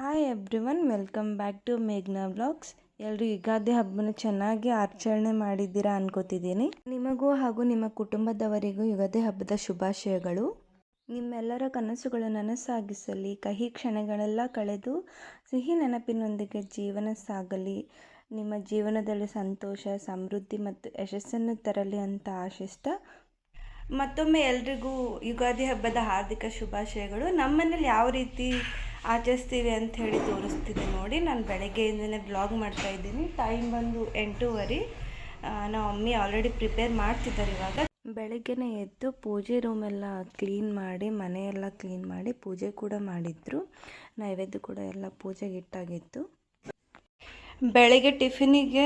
Hi everyone, welcome back to ಮೇಘ್ನಾ blogs. ಎಲ್ಲರೂ ಯುಗಾದಿ ಹಬ್ಬನ ಚೆನ್ನಾಗಿ ಆಚರಣೆ ಮಾಡಿದ್ದೀರಾ ಅನ್ಕೋತಿದ್ದೀನಿ. ನಿಮಗೂ ಹಾಗೂ ನಿಮ್ಮ ಕುಟುಂಬದವರಿಗೂ ಯುಗಾದಿ ಹಬ್ಬದ ಶುಭಾಶಯಗಳು. ನಿಮ್ಮೆಲ್ಲರ ಕನಸುಗಳು ನನಸಾಗಿಸಲಿ, ಕಹಿ ಕ್ಷಣಗಳೆಲ್ಲ ಕಳೆದು ಸಿಹಿ ನೆನಪಿನೊಂದಿಗೆ ಜೀವನ ಸಾಗಲಿ, ನಿಮ್ಮ ಜೀವನದಲ್ಲಿ ಸಂತೋಷ, ಸಮೃದ್ಧಿ ಮತ್ತು ಯಶಸ್ಸನ್ನು ತರಲಿ ಅಂತ ಆಶಿಸ್ತಾ ಮತ್ತೊಮ್ಮೆ ಎಲ್ರಿಗೂ ಯುಗಾದಿ ಹಬ್ಬದ ಹಾರ್ದಿಕ ಶುಭಾಶಯಗಳು. ನಮ್ಮನೇಲಿ ಯಾವ ರೀತಿ ಆಚರಿಸ್ತೀವಿ ಅಂತ ಹೇಳಿ ತೋರಿಸ್ತೀನಿ ನೋಡಿ. ನಾನು ಬೆಳಗ್ಗೆಯಿಂದನೇ ಬ್ಲಾಗ್ ಮಾಡ್ತಾಯಿದ್ದೀನಿ. ಟೈಮ್ ಬಂದು 8:30. ನಾವು ಮಮ್ಮಿ ಆಲ್ರೆಡಿ ಪ್ರಿಪೇರ್ ಮಾಡ್ತಿದ್ದಾರೆ. ಇವಾಗ ಬೆಳಗ್ಗೆನೇ ಎದ್ದು ಪೂಜೆ ರೂಮೆಲ್ಲ ಕ್ಲೀನ್ ಮಾಡಿ, ಮನೆಯೆಲ್ಲ ಕ್ಲೀನ್ ಮಾಡಿ ಪೂಜೆ ಕೂಡ ಮಾಡಿದ್ರು. ನೈವೇದ್ಯ ಕೂಡ ಎಲ್ಲ ಪೂಜೆಗೆ ಇಟ್ಟಾಗಿತ್ತು. ಬೆಳಗ್ಗೆ ಟಿಫಿನಿಗೆ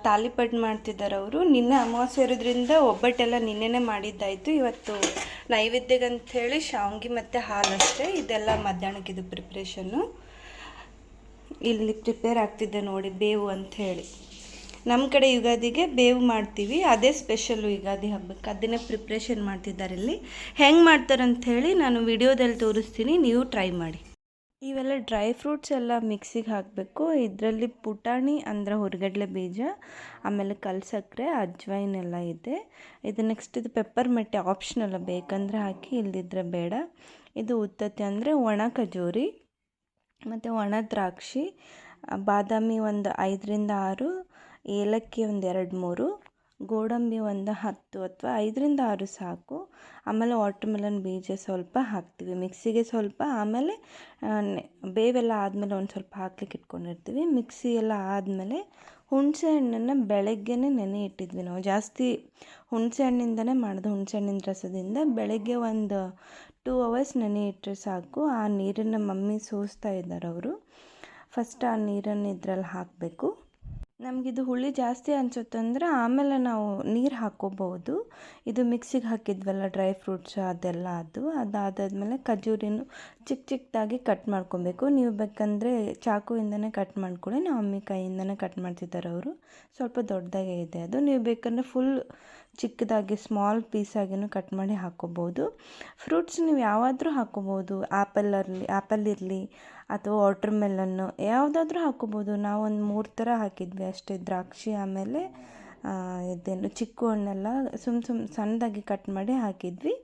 ತಾಲಿಪಟ್ಟು ಮಾಡ್ತಿದ್ದಾರೆ ಅವರು. ನಿನ್ನೆ ಅಮಾವಾಸ್ಯೆ ಇರೋದ್ರಿಂದ ಒಬ್ಬಟ್ಟೆಲ್ಲ ನಿನ್ನೆನೇ ಮಾಡಿದ್ದಾಯಿತು. ಇವತ್ತು ನೈವೇದ್ಯಗೆ ಅಂಥೇಳಿ ಶಾವಿಗೆ ಮತ್ತು ಹಾಲು ಅಷ್ಟೇ. ಇದೆಲ್ಲ ಮಧ್ಯಾಹ್ನಕ್ಕಿದು ಪ್ರಿಪ್ರೇಷನ್ನು. ಇಲ್ಲಿ ಪ್ರಿಪೇರ್ ಆಗ್ತಿದ್ದೆ ನೋಡಿ, ಬೇವು ಅಂಥೇಳಿ. ನಮ್ಮ ಕಡೆ ಯುಗಾದಿಗೆ ಬೇವು ಮಾಡ್ತೀವಿ, ಅದೇ ಸ್ಪೆಷಲ್ಲು ಯುಗಾದಿ ಹಬ್ಬಕ್ಕೆ. ಅದನ್ನೇ ಪ್ರಿಪ್ರೇಷನ್ ಮಾಡ್ತಿದ್ದಾರೆ ಇಲ್ಲಿ. ಹೆಂಗೆ ಮಾಡ್ತಾರೆ ಅಂಥೇಳಿ ನಾನು ವಿಡಿಯೋದಲ್ಲಿ ತೋರಿಸ್ತೀನಿ, ನೀವು ಟ್ರೈ ಮಾಡಿ. ಇವೆಲ್ಲ ಡ್ರೈ ಫ್ರೂಟ್ಸ್ ಎಲ್ಲ ಮಿಕ್ಸಿಗೆ ಹಾಕಬೇಕು. ಇದರಲ್ಲಿ ಪುಟಾಣಿ ಅಂದರೆ ಹುರ್ಗಡ್ಲೆ ಬೀಜ, ಆಮೇಲೆ ಕಲ್ಸಕ್ಕರೆ, ಅಜ್ವೈನ್ ಎಲ್ಲ ಇದೆ. ಇದು ನೆಕ್ಸ್ಟ್ ಇದು ಪೆಪ್ಪರ್ ಮೆಟ್ಟೆ ಆಪ್ಷನಲ್ಲ, ಬೇಕಂದರೆ ಹಾಕಿ, ಇಲ್ಲದಿದ್ದರೆ ಬೇಡ. ಇದು ಉತ್ತತ್ತಿ ಅಂದರೆ ಒಣ ಖಜೂರಿ, ಮತ್ತು ಒಣ ದ್ರಾಕ್ಷಿ, ಬಾದಾಮಿ ಒಂದು 5ರಿಂದ 6, ಏಲಕ್ಕಿ ಒಂದು 2-3, ಗೋಡಂಬಿ ಒಂದು 10 ಅಥವಾ 5ರಿಂದ 6 ಸಾಕು. ಆಮೇಲೆ ವಾಟರ್ಮೆಲನ್ ಬೀಜ ಸ್ವಲ್ಪ ಹಾಕ್ತೀವಿ ಮಿಕ್ಸಿಗೆ ಸ್ವಲ್ಪ. ಆಮೇಲೆ ಬೇವೆಲ್ಲ ಆದಮೇಲೆ ಒಂದು ಸ್ವಲ್ಪ ಹಾಕ್ಲಿಕ್ಕೆ ಇಟ್ಕೊಂಡಿರ್ತೀವಿ. ಮಿಕ್ಸಿ ಎಲ್ಲ ಆದಮೇಲೆ ಹುಣಸೆ ಹಣ್ಣನ್ನು ಬೆಳಗ್ಗೆನೇ ನೆನೆ ಇಟ್ಟಿದ್ವಿ ನಾವು. ಜಾಸ್ತಿ ಹುಣಸೆ ಹಣ್ಣಿಂದನೇ ಮಾಡೋದು, ಹುಣಸೆ ಹಣ್ಣಿನ ರಸದಿಂದ. ಬೆಳಗ್ಗೆ ಒಂದು 2 ಅವರ್ಸ್ ನೆನೆ ಇಟ್ಟರೆ ಸಾಕು. ಆ ನೀರನ್ನು ಮಮ್ಮಿ ಸೋಸ್ತಾ ಇದ್ದಾರೆ ಅವರು. ಫಸ್ಟ್ ಆ ನೀರನ್ನು ಇದರಲ್ಲಿ ಹಾಕಬೇಕು. ನಮಗಿದು ಹುಳಿ ಜಾಸ್ತಿ ಅನಿಸುತ್ತಂದರೆ ಆಮೇಲೆ ನಾವು ನೀರು ಹಾಕ್ಕೋಬೋದು. ಇದು ಮಿಕ್ಸಿಗೆ ಹಾಕಿದ್ವಲ್ಲ ಡ್ರೈ ಫ್ರೂಟ್ಸ್ ಅದೆಲ್ಲ, ಅದಾದಮೇಲೆ ಖಜೂರಿನೂ ಚಿಕ್ಕದಾಗಿ ಕಟ್ ಮಾಡ್ಕೊಬೇಕು. ನೀವು ಬೇಕಂದರೆ ಚಾಕುವಿಂದನೇ ಕಟ್ ಮಾಡ್ಕೊಳ್ಳಿ. ನಾವು ಮಮ್ಮಿ ಕೈಯಿಂದನೇ ಕಟ್ ಮಾಡ್ತಿದ್ದಾರೆ ಅವರು. ಸ್ವಲ್ಪ ದೊಡ್ಡದಾಗೇ ಇದೆ ಅದು. ನೀವು ಬೇಕಂದರೆ ಫುಲ್ ಚಿಕ್ಕದಾಗಿ ಸ್ಮಾಲ್ ಪೀಸಾಗಿನೂ ಕಟ್ ಮಾಡಿ ಹಾಕ್ಕೋಬೋದು. ಫ್ರೂಟ್ಸ್ ನೀವು ಯಾವಾದರೂ ಹಾಕ್ಕೋಬೋದು. ಆ್ಯಪಲ್ ಇರಲಿ ಅಥವಾ ವಾಟರ್ ಮೆಲನ್ನು ಯಾವುದಾದ್ರೂ ಹಾಕ್ಕೋಬೋದು. ನಾವು ಒಂದು 3 ಥರ ಹಾಕಿದ್ವಿ ಅಷ್ಟೇ. ದ್ರಾಕ್ಷಿ, ಆಮೇಲೆ ಇದೇನು ಚಿಕ್ಕು ಹಣ್ಣೆಲ್ಲ ಸಣ್ಣದಾಗಿ ಕಟ್ ಮಾಡಿ ಹಾಕಿದ್ವಿ.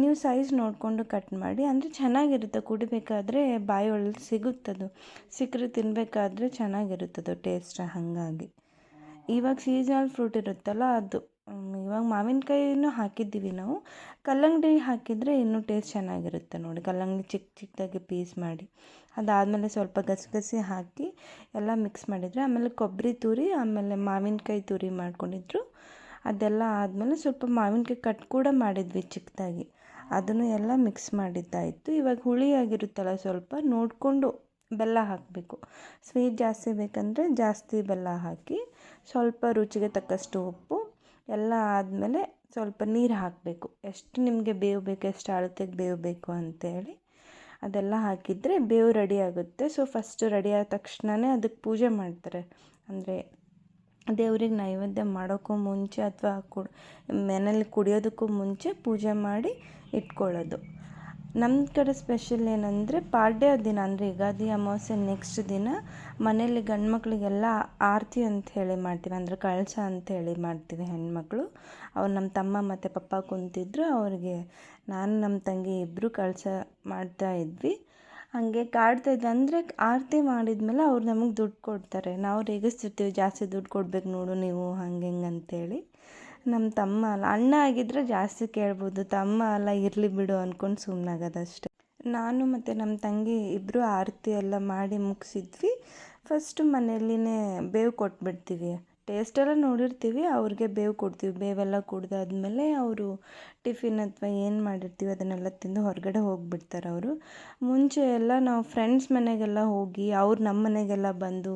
ನೀವು ಸೈಜ್ ನೋಡಿಕೊಂಡು ಕಟ್ ಮಾಡಿ. ಅಂದರೆ ಚೆನ್ನಾಗಿರುತ್ತೆ, ಕುಡಿಬೇಕಾದ್ರೆ ಬಾಯಿ ಒಳಗೆ ಸಿಗುತ್ತದು. ಸಿಕ್ಕರೆ ತಿನ್ನಬೇಕಾದ್ರೆ ಚೆನ್ನಾಗಿರುತ್ತದು ಟೇಸ್ಟ್. ಹಾಗಾಗಿ ಇವಾಗ ಸೀಸನಲ್ ಫ್ರೂಟ್ ಇರುತ್ತಲ್ಲ ಅದು. ಇವಾಗ ಮಾವಿನಕಾಯಿನೂ ಹಾಕಿದ್ದೀವಿ ನಾವು. ಕಲ್ಲಂಗಡಿ ಹಾಕಿದರೆ ಇನ್ನೂ ಟೇಸ್ಟ್ ಚೆನ್ನಾಗಿರುತ್ತೆ ನೋಡಿ. ಕಲ್ಲಂಗಡಿ ಚಿಕ್ಕದಾಗಿ ಪೀಸ್ ಮಾಡಿ, ಅದಾದಮೇಲೆ ಸ್ವಲ್ಪ ಗಸಗಸೆ ಹಾಕಿ ಎಲ್ಲ ಮಿಕ್ಸ್ ಮಾಡಿದರೆ, ಆಮೇಲೆ ಕೊಬ್ಬರಿ ತುರಿ, ಆಮೇಲೆ ಮಾವಿನಕಾಯಿ ತುರಿ ಮಾಡ್ಕೊಂಡಿದ್ರು. ಅದೆಲ್ಲ ಆದಮೇಲೆ ಸ್ವಲ್ಪ ಮಾವಿನಕಾಯಿ ಕಟ್ ಕೂಡ ಮಾಡಿದ್ವಿ ಚಿಕ್ಕದಾಗಿ. ಅದನ್ನು ಎಲ್ಲ ಮಿಕ್ಸ್ ಮಾಡಿದ್ದಾಯಿತು. ಇವಾಗ ಹುಳಿಯಾಗಿರುತ್ತಲ್ಲ ಸ್ವಲ್ಪ ನೋಡಿಕೊಂಡು ಬೆಲ್ಲ ಹಾಕಬೇಕು. ಸ್ವೀಟ್ ಜಾಸ್ತಿ ಬೇಕಂದರೆ ಜಾಸ್ತಿ ಬೆಲ್ಲ ಹಾಕಿ, ಸ್ವಲ್ಪ ರುಚಿಗೆ ತಕ್ಕಷ್ಟು ಉಪ್ಪು ಎಲ್ಲ ಆದಮೇಲೆ ಸ್ವಲ್ಪ ನೀರು ಹಾಕಬೇಕು. ಎಷ್ಟು ನಿಮಗೆ ಬೇವು ಬೇಕು, ಎಷ್ಟು ಅಳತೆಗೆ ಬೇವು ಬೇಕು ಅಂತೇಳಿ ಅದೆಲ್ಲ ಹಾಕಿದರೆ ಬೇವು ರೆಡಿ ಆಗುತ್ತೆ. ಸೊ ಫಸ್ಟ್ ರೆಡಿ ಆದ ತಕ್ಷಣವೇ ಅದಕ್ಕೆ ಪೂಜೆ ಮಾಡ್ತಾರೆ. ಅಂದರೆ ದೇವ್ರಿಗೆ ನೈವೇದ್ಯ ಮಾಡೋಕ್ಕೂ ಮುಂಚೆ ಅಥವಾ ಮನೇಲಿ ಕುಡಿಯೋದಕ್ಕೂ ಮುಂಚೆ ಪೂಜೆ ಮಾಡಿ ಇಟ್ಕೊಳ್ಳೋದು. ನಮ್ಮ ಕಡೆ ಸ್ಪೆಷಲ್ ಏನಂದರೆ ಪಾಡ್ಯ ದಿನ, ಅಂದರೆ ಯುಗಾದಿ ಅಮಾವಾಸ್ಯೆ ನೆಕ್ಸ್ಟ್ ದಿನ ಮನೇಲಿ ಗಂಡು ಮಕ್ಕಳಿಗೆಲ್ಲ ಆರತಿ ಅಂತ ಹೇಳಿ ಮಾಡ್ತೀವಿ. ಅಂದರೆ ಕಳಶ ಅಂಥೇಳಿ ಮಾಡ್ತೀವಿ ಹೆಣ್ಮಕ್ಳು. ಅವ್ರು ನಮ್ಮ ತಮ್ಮ ಮತ್ತು ಪಪ್ಪ ಕುಂತಿದ್ರು. ಅವ್ರಿಗೆ ನಾನು ನಮ್ಮ ತಂಗಿ ಇಬ್ಬರು ಕಳಶ ಮಾಡ್ತಾ ಇದ್ವಿ. ಹಾಗೆ ಕಾಡ್ತಾಯಿದ್ವಿ. ಅಂದರೆ ಆರತಿ ಮಾಡಿದ್ಮೇಲೆ ಅವ್ರು ನಮಗೆ ದುಡ್ಡು ಕೊಡ್ತಾರೆ. ನಾವು ರೇಗಿಸ್ತಿರ್ತೀವಿ, ಜಾಸ್ತಿ ದುಡ್ಡು ಕೊಡ್ಬೇಕು ನೋಡು ನೀವು, ಹಂಗೆ ಹಿಂಗೆ ಅಂತೇಳಿ. ನಮ್ಮ ತಮ್ಮ ಅಲ್ಲ, ಅಣ್ಣ ಆಗಿದ್ದರೆ ಜಾಸ್ತಿ ಕೇಳ್ಬೋದು. ತಮ್ಮ ಅಲ್ಲ, ಇರಲಿ ಬಿಡು ಅಂದ್ಕೊಂಡು ಸುಮ್ಮನಾಗೋದಷ್ಟೆ. ನಾನು ಮತ್ತು ನಮ್ಮ ತಂಗಿ ಇಬ್ಬರು ಆರತಿ ಎಲ್ಲ ಮಾಡಿ ಮುಗಿಸಿದ್ವಿ. ಫಸ್ಟು ಮನೆಯಲ್ಲಿನೇ ಬೇವು ಕೊಟ್ಬಿಡ್ತೀವಿ. ಟೇಸ್ಟೆಲ್ಲ ನೋಡಿರ್ತೀವಿ, ಅವ್ರಿಗೆ ಬೇವು ಕೊಡ್ತೀವಿ. ಬೇವೆಲ್ಲ ಕುಡ್ದಾದ್ಮೇಲೆ ಅವರು ಟಿಫಿನ್ ಅಥವಾ ಏನು ಮಾಡಿರ್ತೀವಿ ಅದನ್ನೆಲ್ಲ ತಿಂದು ಹೊರಗಡೆ ಹೋಗಿಬಿಡ್ತಾರೆ ಅವರು. ಮುಂಚೆ ಎಲ್ಲ ನಾವು ಫ್ರೆಂಡ್ಸ್ ಮನೆಗೆಲ್ಲ ಹೋಗಿ ಅವ್ರು ನಮ್ಮ ಮನೆಗೆಲ್ಲ ಬಂದು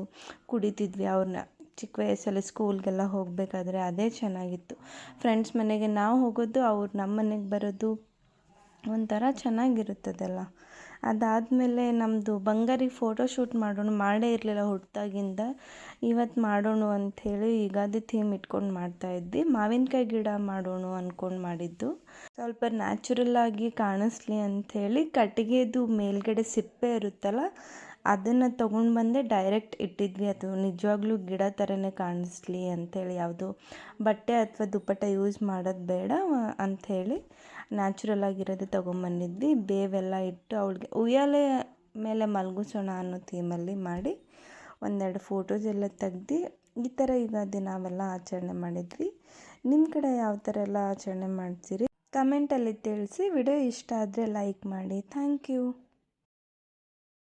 ಕುಡಿತಿದ್ವಿ. ಅವ್ರನ್ನ ಚಿಕ್ಕ ವಯಸ್ಸಲ್ಲಿ ಸ್ಕೂಲ್ಗೆಲ್ಲ ಹೋಗಬೇಕಾದ್ರೆ ಅದೇ ಚೆನ್ನಾಗಿತ್ತು. ಫ್ರೆಂಡ್ಸ್ ಮನೆಗೆ ನಾವು ಹೋಗೋದು, ಅವ್ರು ನಮ್ಮ ಮನೆಗೆ ಬರೋದು, ಒಂಥರ ಚೆನ್ನಾಗಿರುತ್ತದೆಲ್ಲ. ಅದಾದಮೇಲೆ ನಮ್ಮದು ಬಂಗಾರಿ ಫೋಟೋಶೂಟ್ ಮಾಡೇ ಇರಲಿಲ್ಲ ಹುಟ್ಟಿದಾಗಿಂದ. ಇವತ್ತು ಮಾಡೋಣ ಅಂಥೇಳಿ ಯುಗಾದಿ ಥೀಮ್ ಇಟ್ಕೊಂಡು ಮಾಡ್ತಾಯಿದ್ವಿ. ಮಾವಿನಕಾಯಿ ಗಿಡ ಮಾಡೋಣ ಅಂದ್ಕೊಂಡು ಮಾಡಿದ್ದು. ಸ್ವಲ್ಪ ನ್ಯಾಚುರಲ್ ಆಗಿ ಕಾಣಿಸ್ಲಿ ಅಂಥೇಳಿ ಕಟ್ಟಿಗೆದು ಮೇಲ್ಗಡೆ ಸಿಪ್ಪೆ ಇರುತ್ತಲ್ಲ ಅದನ್ನು ತೊಗೊಂಡು ಬಂದೆ ಡೈರೆಕ್ಟ್ ಇಟ್ಟಿದ್ವಿ. ಅದು ನಿಜವಾಗ್ಲೂ ಗಿಡ ಥರನೇ ಕಾಣಿಸ್ಲಿ ಅಂಥೇಳಿ, ಯಾವುದು ಬಟ್ಟೆ ಅಥವಾ ದುಪ್ಪಟ್ಟ ಯೂಸ್ ಮಾಡೋದು ಬೇಡ ಅಂಥೇಳಿ ನ್ಯಾಚುರಲ್ ಆಗಿರೋದೇ ತೊಗೊಂಬಂದಿದ್ವಿ. ಬೇವೆಲ್ಲ ಇಟ್ಟು ಅವಳಿಗೆ ಉಯ್ಯಾಲೆ ಮೇಲೆ ಮಲಗಿಸೋಣ ಅನ್ನೋ ಥೀಮಲ್ಲಿ ಮಾಡಿ ಒಂದೆರಡು ಫೋಟೋಸ್ ಎಲ್ಲ ತೆಗ್ದು ಈ ಥರ ಯುಗಾದಿ ನಾವೆಲ್ಲ ಆಚರಣೆ ಮಾಡಿದ್ವಿ. ನಿಮ್ಮ ಕಡೆ ಯಾವ ಥರ ಎಲ್ಲ ಆಚರಣೆ ಮಾಡ್ತೀರಿ ಕಮೆಂಟಲ್ಲಿ ತಿಳಿಸಿ. ವಿಡಿಯೋ ಇಷ್ಟ ಆದರೆ ಲೈಕ್ ಮಾಡಿ. Thank you.